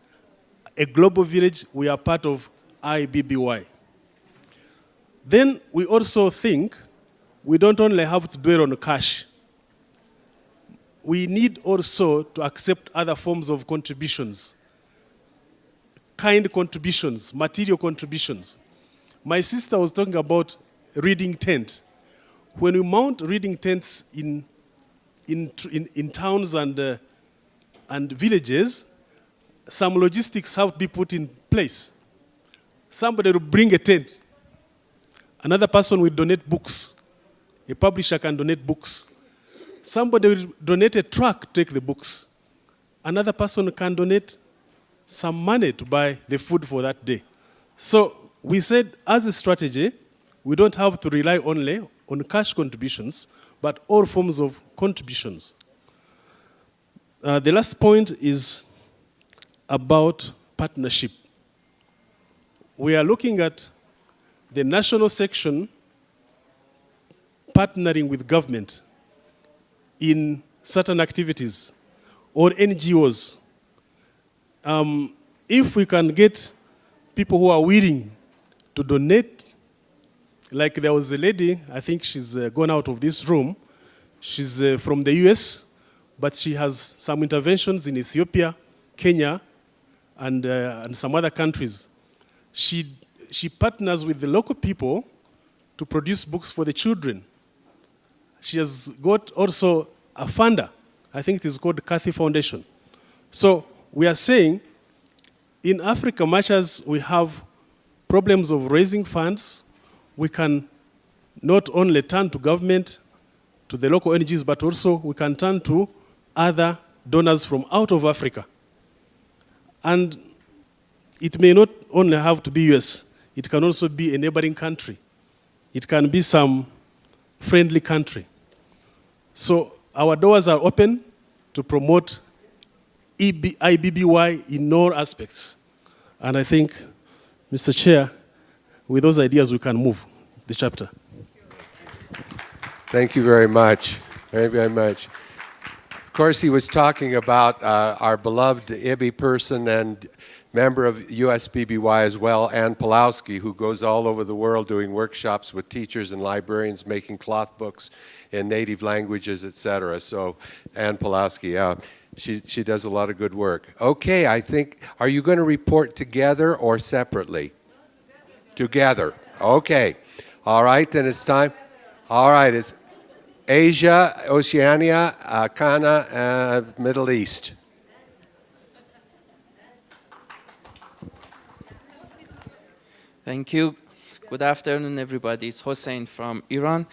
Speaker 6: a global village. We are part of IBBY. Then we also think we don't only have to dwell on cash. We need also to accept other forms of contributions, kind contributions, material contributions. My sister was talking about reading tent. When we mount reading tents in towns and villages, some logistics have to be put in place. Somebody will bring a tent. Another person will donate books. A publisher can donate books. Somebody will donate a truck to take the books. Another person can donate some money to buy the food for that day. So we said, as a strategy, we don't have to rely only on cash contributions, but all forms of contributions. The last point is about partnership. We are looking at the national section partnering with government in certain activities or NGOs. If we can get people who are willing to donate, like there was a lady, I think she's gone out of this room. She's from the US, but she has some interventions in Ethiopia, Kenya, and some other countries. She partners with the local people to produce books for the children. She has got also a funder. I think it is called Kathy Foundation. So we are saying, in Africa, much as we have problems of raising funds, we can not only turn to government, to the local NGOs, but also we can turn to other donors from out of Africa. And it may not only have to be US, it can also be a neighboring country. It can be some friendly country. So our doors are open to promote IBBY in all aspects. And I think, Mr. Chair, with those ideas we can move. the chapter.
Speaker 1: Thank you very much. Very, very much. Of course, he was talking about our beloved IBBY person and member of USBBY as well, Ann Pulowski, who goes all over the world doing workshops with teachers and librarians, making cloth books in native languages, etc. So Ann Pulowski, she does a lot of good work. Okay, I think, are you going to report together or separately? Together. Okay. All right, then it's time. All right, it's Asia, Oceania, Kana, Middle East.
Speaker 10: Thank you. Good afternoon, everybody. It's Hossein from Iran.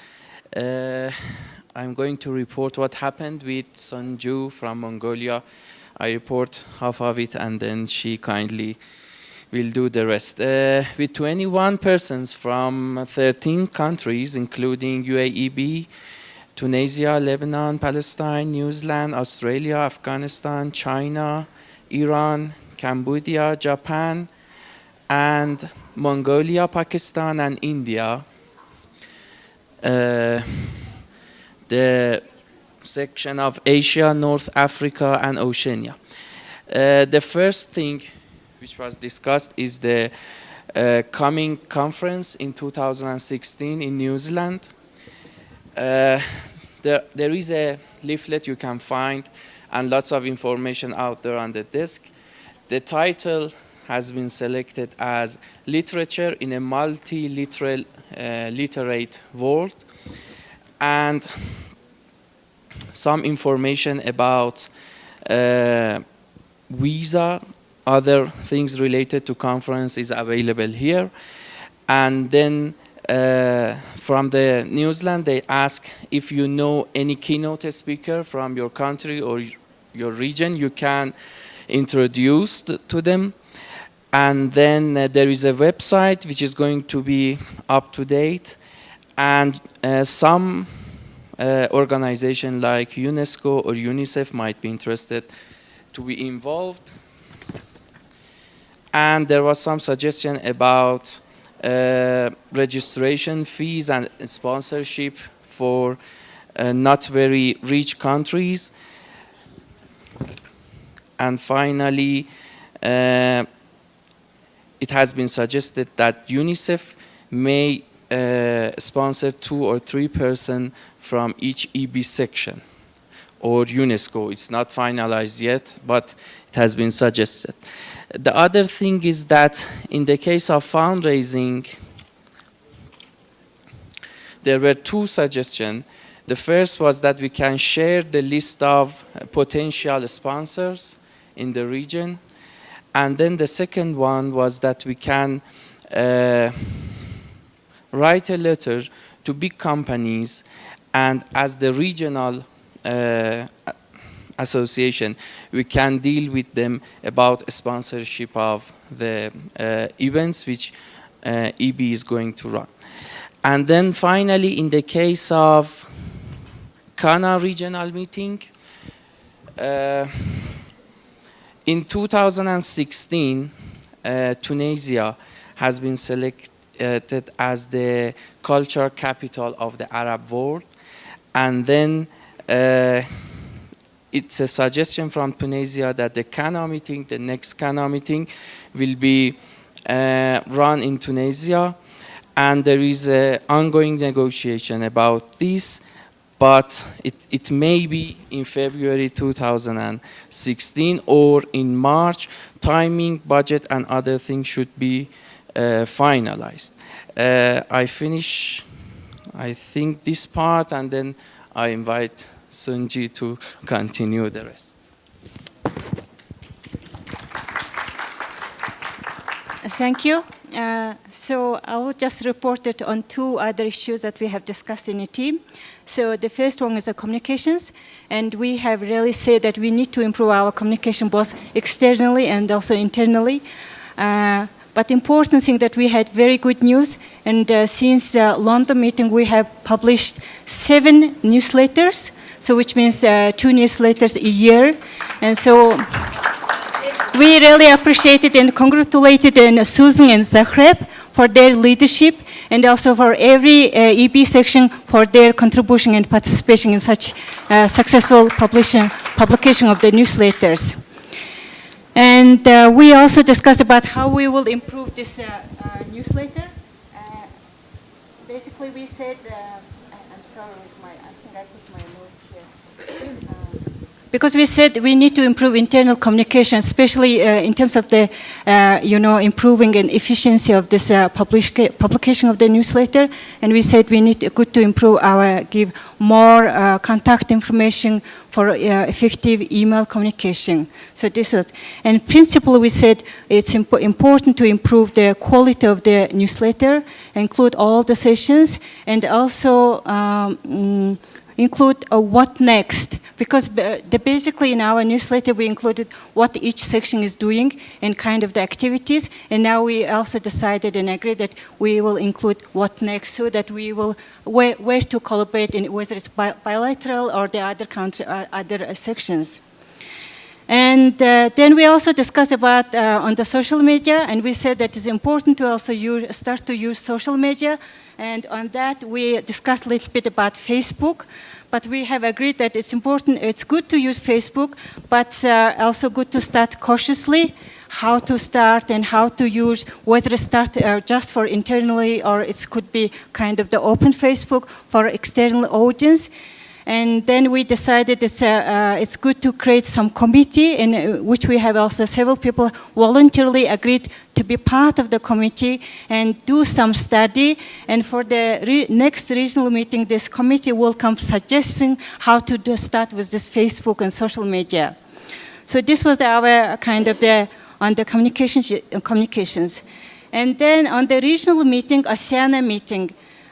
Speaker 10: I'm going to report what happened with Sonju from Mongolia. I report half of it, and then she kindly will do the rest. With 21 persons from 13 countries, including UAE, Tunisia, Lebanon, Palestine, New Zealand, Australia, Afghanistan, China, Iran, Cambodia, Japan, and Mongolia, Pakistan, and India. The section of Asia, North Africa, and Oceania. The first thing which was discussed is the coming conference in 2016 in New Zealand. There is a leaflet you can find and lots of information out there on the desk. The title has been selected as Literature in a Multi-Literate World, and some information about visa, other things related to conference is available here. And then from the New Zealand, they ask if you know any keynote speaker from your country or your region, you can introduce to them. And then there is a website which is going to be up to date, and some organization like UNESCO or UNICEF might be interested to be involved. And there was some suggestion about registration fees and sponsorship for not very rich countries. And finally, it has been suggested that UNICEF may sponsor 2 or 3 persons from each IBBY section, or UNESCO. It's not finalized yet, but it has been suggested. The other thing is that in the case of fundraising, there were 2 suggestions. The first was that we can share the list of potential sponsors in the region. And then the second one was that we can write a letter to big companies, and as the regional association, we can deal with them about sponsorship of the events which IBBY is going to run. And then finally, in the case of Kana regional meeting, in 2016, Tunisia has been selected as the culture capital of the Arab world. And then it's a suggestion from Tunisia that the Kana meeting, the next Kana meeting, will be run in Tunisia. And there is an ongoing negotiation about this, but it may be in February 2016 or in March. Timing, budget, and other things should be finalized. I finish, I think, this part, and then I invite Sunji to continue the rest.
Speaker 11: Thank you. So I will just report it on 2 other issues that we have discussed in the team. So the first one is the communications, and we have really said that we need to improve our communication both externally and also internally. But important thing that we had very good news, and since the London meeting we have published 7 newsletters, so which means 2 newsletters a year, and so we really appreciated and congratulated Susan and Zagreb for their leadership, and also for every EB section for their contribution and participation in such successful publication of the newsletters. And we also discussed about how we will improve this newsletter. Basically, we said, I'm sorry, I think I put my note here. Because we said we need to improve internal communication, especially in terms of the, improving and efficiency of this publication of the newsletter. And we said we need to improve give more contact information for effective email communication. So this was, and principally we said it's important to improve the quality of the newsletter, include all the sessions, and also include what next, because basically in our newsletter we included what each section is doing and kind of the activities, and now we also decided and agreed that we will include what next, so that we will where to collaborate in, whether it's bilateral or the other country other sections. And then we also discussed about on the social media, and we said that it's important to also start to use social media. And on that, we discussed a little bit about Facebook, but we have agreed that it's important, it's good to use Facebook, but also good to start cautiously, how to start and how to use, whether to start just for internally, or it could be kind of the open Facebook for external audience. And then we decided it's good to create some committee, in which we have also several people voluntarily agreed to be part of the committee and do some study. And for the next regional meeting, this committee will come suggesting how to start with this Facebook and social media. So this was our kind of on the communications. And then on the regional meeting, ASEAN meeting,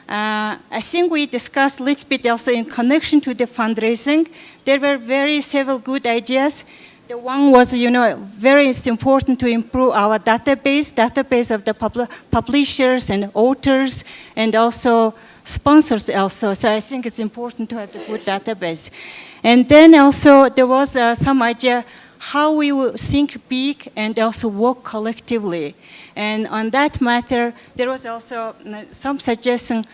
Speaker 11: I think we discussed a little bit also in connection to the fundraising. There were several good ideas. The one was, very important to improve our database of the publishers and authors, and also sponsors also. So I think it's important to have a good database. And then also there was some idea how we will think big and also work collectively. And on that matter, there was also some suggestion.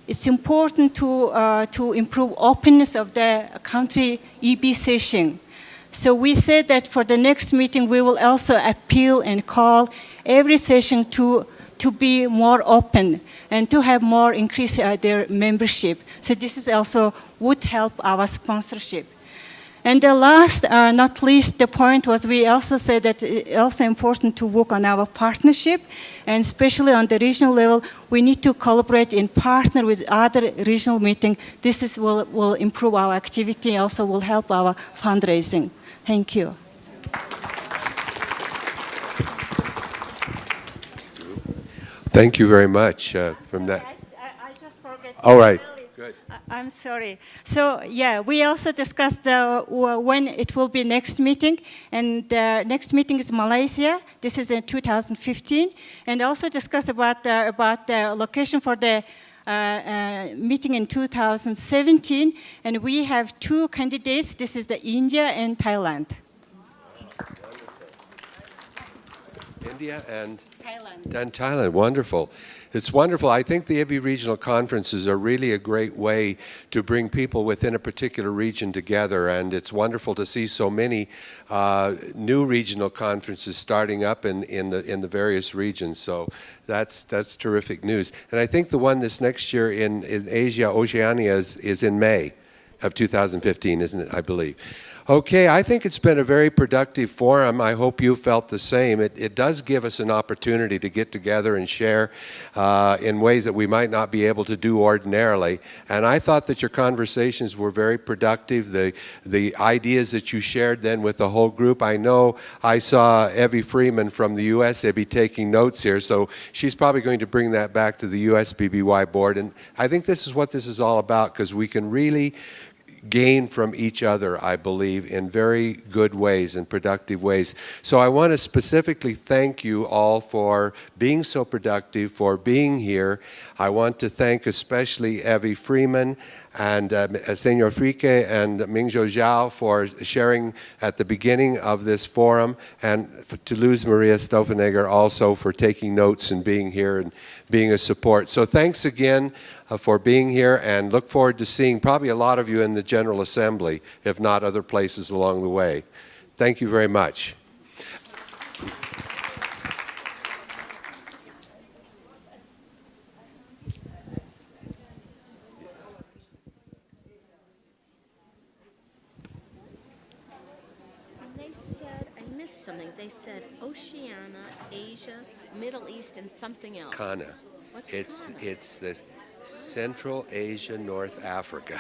Speaker 11: It's important to improve openness of the country EB session. So we said that for the next meeting, we will also appeal and call every session to be more open and to have more increase their membership. So this is also would help our sponsorship. And the last, not least, the point was we also said that it's also important to work on our partnership, and especially on the regional level, we need to collaborate and partner with other regional meetings. This will improve our activity, also will help our fundraising. Thank you.
Speaker 1: Thank you very much from that.
Speaker 11: I just forget.
Speaker 1: All right. Good.
Speaker 11: I'm sorry. So yeah, we also discussed when it will be next meeting, and next meeting is Malaysia. This is in 2015, and also discussed about the location for the meeting in 2017. And we have two candidates. This is the India and Thailand.
Speaker 1: India and
Speaker 11: Thailand.
Speaker 1: And Thailand, wonderful. It's wonderful. I think the IBBY regional conferences are really a great way to bring people within a particular region together, and it's wonderful to see so many new regional conferences starting up in the various regions. So that's terrific news. And I think the one this next year in Asia, Oceania, is in May of 2015, isn't it, I believe. Okay, I think it's been a very productive forum. I hope you felt the same. It does give us an opportunity to get together and share in ways that we might not be able to do ordinarily. And I thought that your conversations were very productive. The ideas that you shared then with the whole group. I know I saw Evie Freeman from the US IBBY taking notes here, so she's probably going to bring that back to the US BBY board. And I think this is what this is all about, because we can really gain from each other, I believe, in very good ways and productive ways. So I want to specifically thank you all for being so productive, for being here. I want to thank especially Evie Freeman and Senor Frique and Mingzhou Zhao for sharing at the beginning of this forum, and to Luz Maria Stoffenegger also for taking notes and being here and being a support. So thanks again for being here, and look forward to seeing probably a lot of you in the General Assembly, if not other places along the way. Thank you very much.
Speaker 2: They said, I missed something. They said Oceania, Asia, Middle East, and something else.
Speaker 1: Kana.
Speaker 2: What's
Speaker 1: It's
Speaker 2: Kana?
Speaker 1: the Central Asia, North Africa.